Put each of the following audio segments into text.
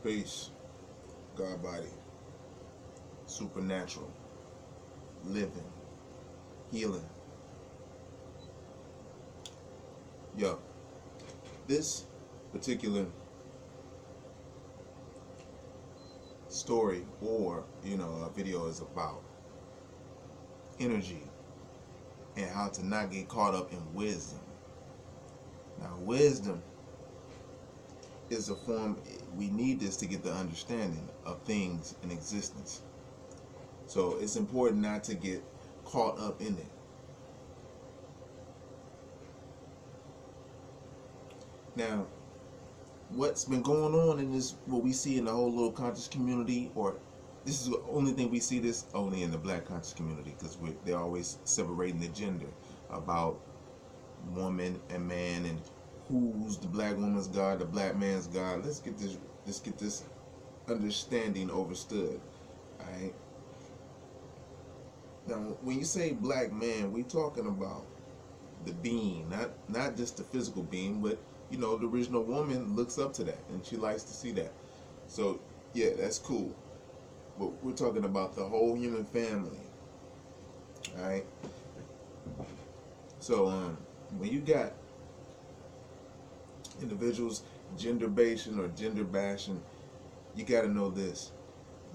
Peace, God body, supernatural, living, healing. Yo, this particular story or, a video is about energy and how to not get caught up in wisdom. Now, wisdom is a form, we need this to get the understanding of things in existence. So it's important not to get caught up in it. Now, what's been going on in this, what we see in the whole little conscious community, or this is the only thing we see this only in the black conscious community, because they're always separating the gender about woman and man and who's the black woman's God, the black man's God. Let's get this understanding overstood. Alright. Now when you say black man, we talking about the being, not just the physical being, but the original woman looks up to that and she likes to see that. So yeah, that's cool. But we're talking about the whole human family. Alright. So when you got individuals gender basing or gender bashing, you got to know this.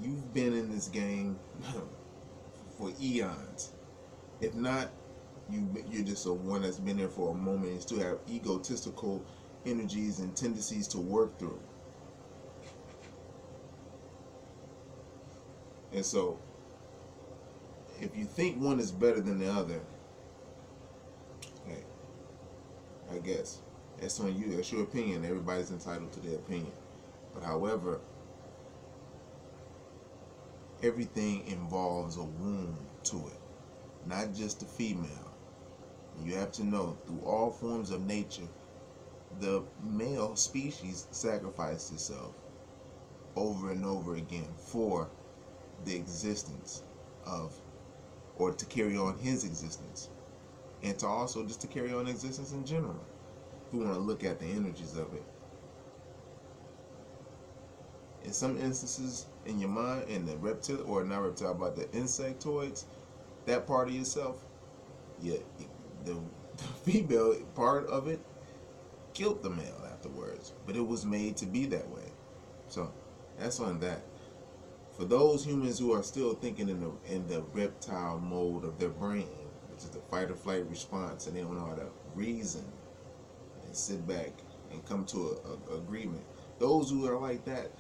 You've been in this game for eons. If not, you're just one that's been there for a moment and still have egotistical energies and tendencies to work through. And so, if you think one is better than the other, hey, I guess that's on you. That's your opinion. Everybody's entitled to their opinion. But however, everything involves a womb to it, not just the female. You have to know, through all forms of nature, the male species sacrificed itself over and over again for the existence of, or to carry on his existence, and to also just to carry on existence in general. If we want to look at the energies of it, in some instances in your mind, in the reptile, or not reptile, but the insectoids, that part of yourself, yeah, the female part of it killed the male afterwards, but it was made to be that way. So that's on that. For those humans who are still thinking in the reptile mode of their brain, which is the fight or flight response, and they don't know how to reason and sit back and come to a agreement, those who are like that,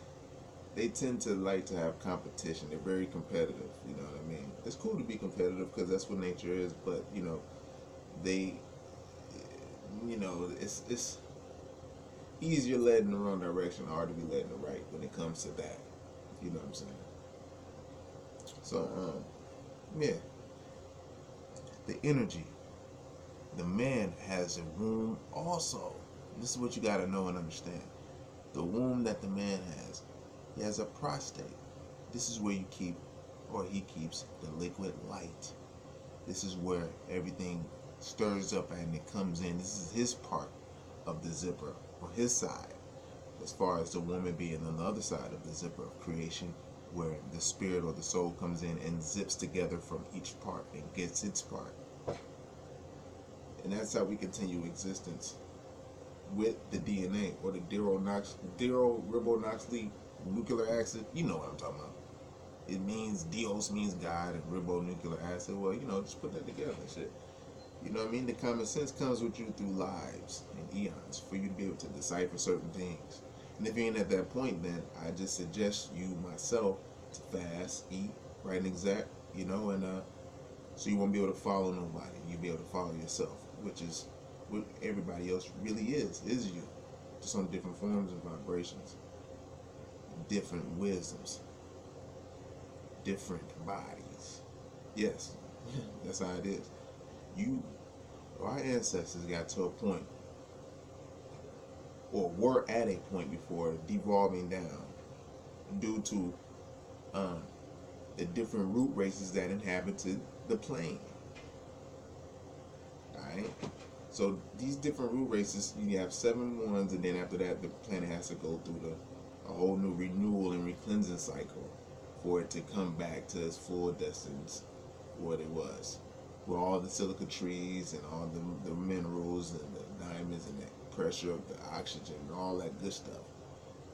they tend to like to have competition. They're very competitive. You know what I mean? It's cool to be competitive because that's what nature is. But they, it's easier led in the wrong direction, hard to be led in the right when it comes to that. You know what I'm saying? So, yeah. The energy. The man has a womb also. This is what you got to know and understand. The womb that the man has, he has a prostate. This is where you keep, or he keeps, the liquid light. This is where everything stirs up and it comes in. This is his part of the zipper, or his side, as far as the woman being on the other side of the zipper of creation, where the spirit or the soul comes in and zips together from each part and gets its part. And that's how we continue existence with the DNA, or the deoxyribonucleic nucleic acid. You know what I'm talking about. It means Dios means God, and ribonucleic acid. Well, just put that together and shit. You know what I mean? The common sense comes with you through lives and eons for you to be able to decipher certain things. And if you ain't at that point, then I just suggest you, myself, to fast, eat, right and exact, and so you won't be able to follow nobody. You'll be able to follow yourself, which is what everybody else really is you. Just on different forms and vibrations, different wisdoms, different bodies. Yes, that's how it is. Our ancestors got to a point, or were at a point before devolving down, due to the different root races that inhabited the plane. Alright? So these different root races, you have 7 ones, and then after that the planet has to go through a whole new renewal and re-cleansing cycle for it to come back to its full destinies, what it was, with all the silica trees and all the minerals and the diamonds and the pressure of the oxygen and all that good stuff.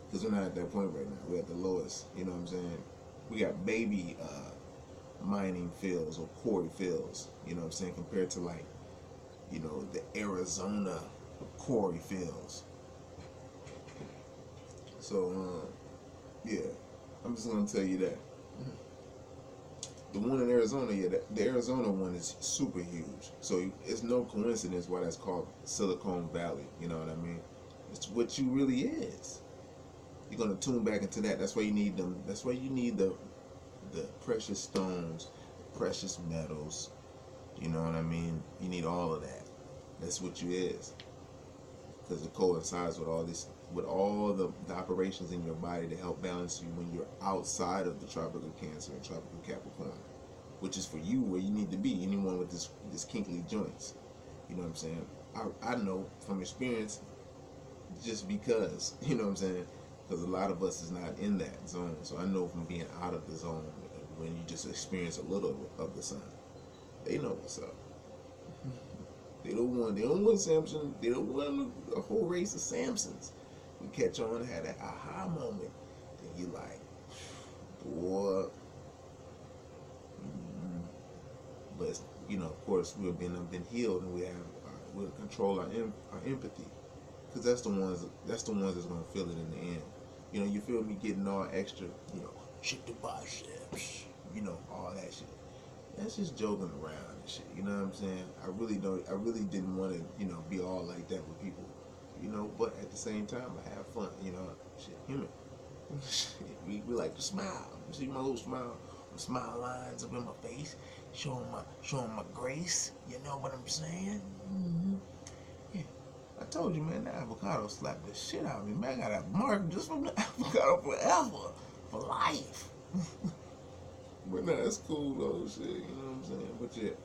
Because we're not at that point right now. We're at the lowest. You know what I'm saying? We got baby mining fields or quarry fields. You know what I'm saying? Compared to like, you know, the Arizona quarry fields. So, yeah, I'm just gonna tell you that. The one in Arizona, yeah, the Arizona one is super huge. So it's no coincidence why that's called Silicon Valley. You know what I mean? It's what you really is. You're gonna tune back into that. That's why you need them. That's why you need the precious stones, precious metals. You know what I mean? You need all of that. That's what you is. Because it coincides with all this, with all the operations in your body to help balance you when you're outside of the tropical Cancer and tropical Capricorn, which is for you where you need to be. Anyone with this kinkly joints, you know what I'm saying? I know from experience, just because, you know what I'm saying, because a lot of us is not in that zone. So I know from being out of the zone, when you just experience a little of the sun, they know what's up. They don't want Samson. They don't want a whole race of Samsons. We catch on and had that aha moment, and you like, boy. But you know, of course, we've been healed, and we'll control our empathy, because that's the ones that's gonna feel it in the end. You know, you feel me getting all extra, you know, shit the biceps, you know, all that shit. That's just joking around and shit. You know what I'm saying? I really didn't want to, you know, be all like that with people, you know. But at the same time, I have fun. You know, shit, human. we like to smile. You see my little smile lines up in my face, showing my grace. You know what I'm saying? Mm-hmm. Yeah. I told you, man, that avocado slapped the shit out of me. Man, I got a mark just from the avocado forever, for life. But nah, it's cool though, shit. You know what I'm saying?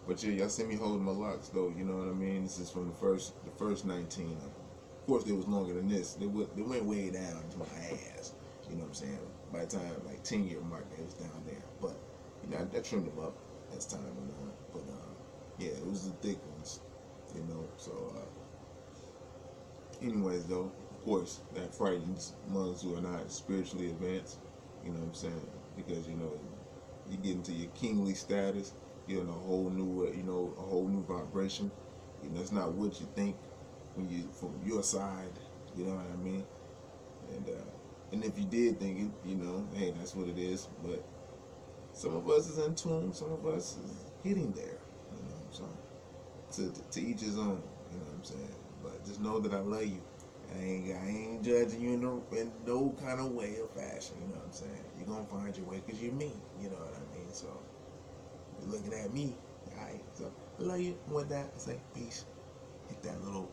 But yeah, y'all see me holding my locks though. You know what I mean? This is from the first 19. Of course, they was longer than this. They went way down to my ass. You know what I'm saying? By the time like 10-year mark, they was down there. But you know, I trimmed them up as time went on. But yeah, it was the thick ones. You know, so anyways though, of course, that frightens ones who are not spiritually advanced. You know what I'm saying? Because you know, you get into your kingly status, you're in a whole new vibration. You know, it's not what you think when you from your side. You know what I mean? And if you did think it, you know, hey, that's what it is. But some of us is in tune, some of us is getting there. You know, so to each his own. You know what I'm saying? But just know that I love you. I ain't judging you in no kind of way or fashion, you know what I'm saying? You're going to find your way because you're me, you know what I mean? So, you're looking at me, alright? So, I love you. With that, I say peace. Hit that little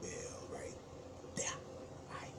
bell right there, alright?